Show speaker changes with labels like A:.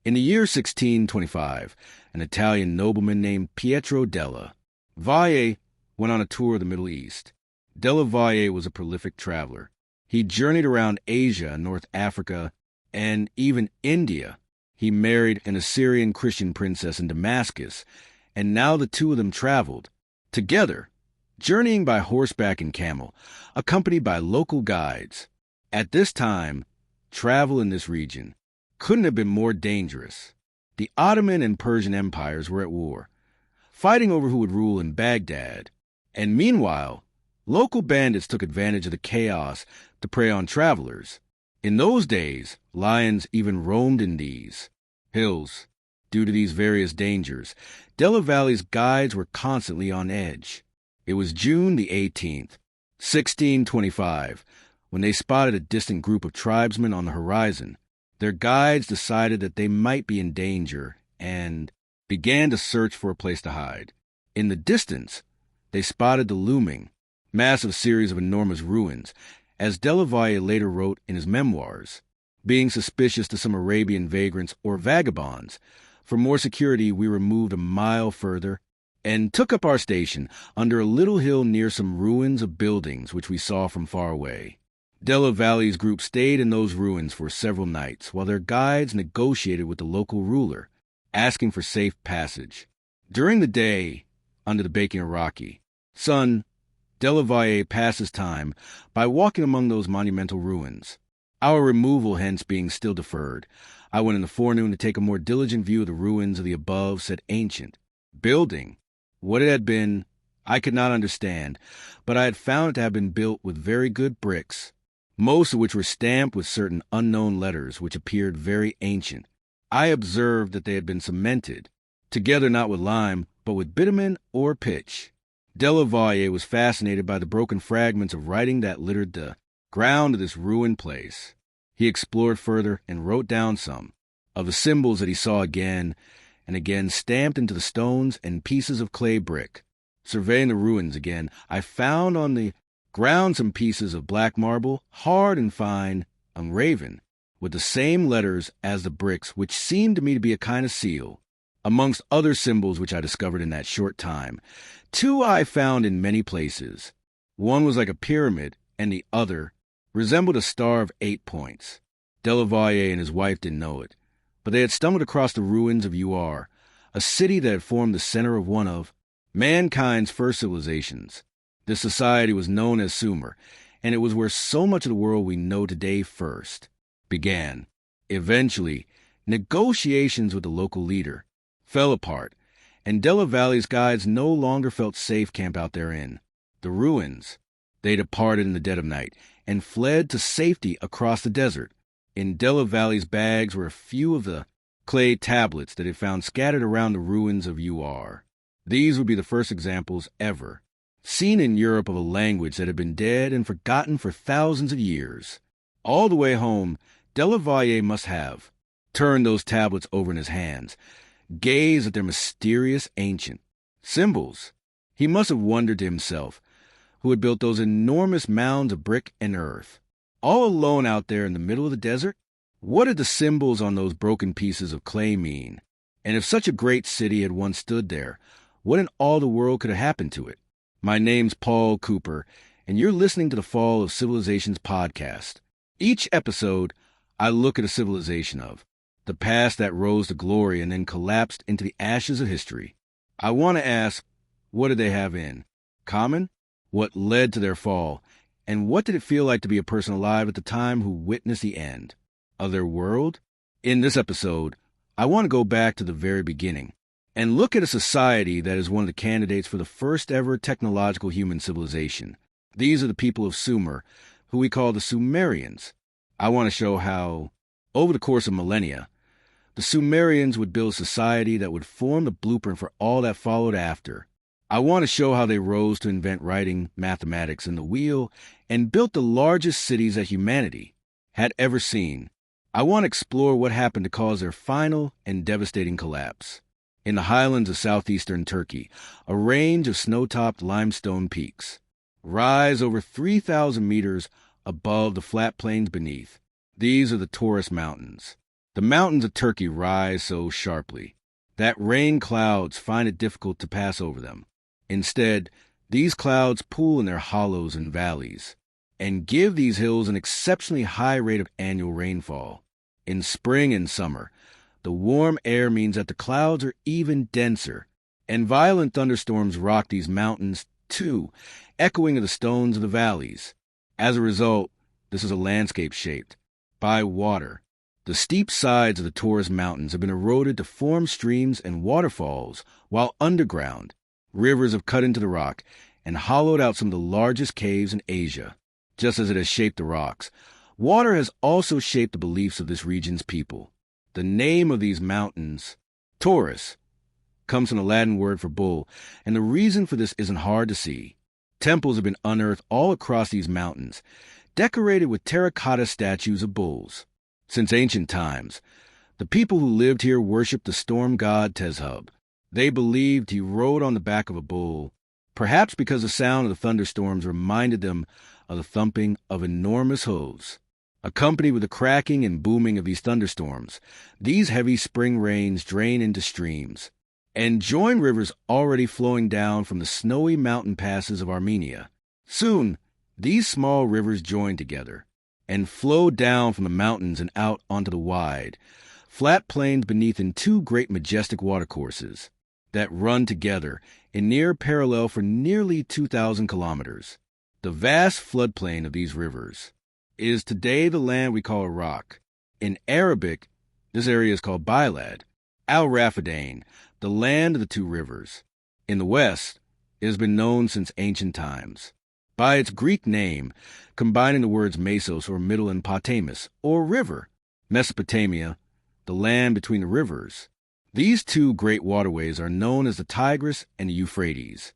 A: In the year 1625, an Italian nobleman named Pietro della Valle went on a tour of the Middle East. Della Valle was a prolific traveler. He journeyed around Asia, North Africa, and even India. He married an Assyrian Christian princess in Damascus, and now the two of them traveled together, journeying by horseback and camel, accompanied by local guides. At this time, travel in this region couldn't have been more dangerous. The Ottoman and Persian empires were at war, fighting over who would rule in Baghdad, and meanwhile, local bandits took advantage of the chaos to prey on travelers. In those days, lions even roamed in these hills. Due to these various dangers, Della Valle's guides were constantly on edge. It was June the 18th, 1625, when they spotted a distant group of tribesmen on the horizon. Their guides decided that they might be in danger and began to search for a place to hide. In the distance, they spotted the looming, massive series of enormous ruins, as Della Valle later wrote in his memoirs. Being suspicious to some Arabian vagrants or vagabonds, for more security we removed a mile further and took up our station under a little hill near some ruins of buildings which we saw from far away. Della Valle's group stayed in those ruins for several nights while their guides negotiated with the local ruler, asking for safe passage. During the day, under the baking Iraqi sun, Della Valle passes time by walking among those monumental ruins. Our removal hence being still deferred, I went in the forenoon to take a more diligent view of the ruins of the above said ancient building. What it had been, I could not understand, but I had found it to have been built with very good bricks, most of which were stamped with certain unknown letters which appeared very ancient. I observed that they had been cemented, together not with lime, but with bitumen or pitch. Della Valle was fascinated by the broken fragments of writing that littered the ground of this ruined place. He explored further and wrote down some of the symbols that he saw again and again stamped into the stones and pieces of clay brick. Surveying the ruins again, I found on the ground some pieces of black marble, hard and fine, engraven, with the same letters as the bricks, which seemed to me to be a kind of seal. Amongst other symbols which I discovered in that short time, two I found in many places. One was like a pyramid, and the other resembled a star of 8 points. Della Valle and his wife didn't know it, but they had stumbled across the ruins of Ur, a city that had formed the center of one of mankind's first civilizations. This society was known as Sumer, and it was where so much of the world we know today first began. Eventually, negotiations with the local leader fell apart, and Della Valle's guides no longer felt safe camp out therein. The ruins, they departed in the dead of night and fled to safety across the desert. In Della Valle's bags were a few of the clay tablets that it found scattered around the ruins of Ur. These would be the first examples ever seen in Europe of a language that had been dead and forgotten for thousands of years. All the way home, Della Valle must have turned those tablets over in his hands, gazed at their mysterious ancient symbols. He must have wondered to himself who had built those enormous mounds of brick and earth. All alone out there in the middle of the desert, what did the symbols on those broken pieces of clay mean? And if such a great city had once stood there, what in all the world could have happened to it? My name's Paul Cooper, and you're listening to the Fall of Civilizations podcast. Each episode, I look at a civilization of the past that rose to glory and then collapsed into the ashes of history. I want to ask, what did they have in common? What led to their fall? And what did it feel like to be a person alive at the time who witnessed the end of their world? In this episode, I want to go back to the very beginning and look at a society that is one of the candidates for the first ever technological human civilization. These are the people of Sumer, who we call the Sumerians. I want to show how, over the course of millennia, the Sumerians would build a society that would form the blueprint for all that followed after. I want to show how they rose to invent writing, mathematics, and the wheel, and built the largest cities that humanity had ever seen. I want to explore what happened to cause their final and devastating collapse. In the highlands of southeastern Turkey, a range of snow-topped limestone peaks rise over 3,000 meters above the flat plains beneath. These are the Taurus Mountains. The mountains of Turkey rise so sharply that rain clouds find it difficult to pass over them. Instead, these clouds pool in their hollows and valleys and give these hills an exceptionally high rate of annual rainfall. In spring and summer, the warm air means that the clouds are even denser, and violent thunderstorms rock these mountains too, echoing of the stones of the valleys. As a result, this is a landscape shaped by water. The steep sides of the Taurus Mountains have been eroded to form streams and waterfalls, while underground, rivers have cut into the rock and hollowed out some of the largest caves in Asia. Just as it has shaped the rocks, water has also shaped the beliefs of this region's people. The name of these mountains, Taurus, comes from the Latin word for bull, and the reason for this isn't hard to see. Temples have been unearthed all across these mountains, decorated with terracotta statues of bulls. Since ancient times, the people who lived here worshipped the storm god Tezhub. They believed he rode on the back of a bull, perhaps because the sound of the thunderstorms reminded them of the thumping of enormous hooves. Accompanied with the cracking and booming of these thunderstorms, these heavy spring rains drain into streams and join rivers already flowing down from the snowy mountain passes of Armenia. Soon, these small rivers join together and flow down from the mountains and out onto the wide, flat plains beneath in two great majestic watercourses that run together in near parallel for nearly 2,000 kilometers. The vast floodplain of these rivers is today the land we call Iraq. In Arabic, this area is called Bilad, Al-Rafadain, the land of the two rivers. In the West, it has been known since ancient times by its Greek name, combining the words mesos or middle and potamus, or river. Mesopotamia, the land between the rivers. These two great waterways are known as the Tigris and the Euphrates.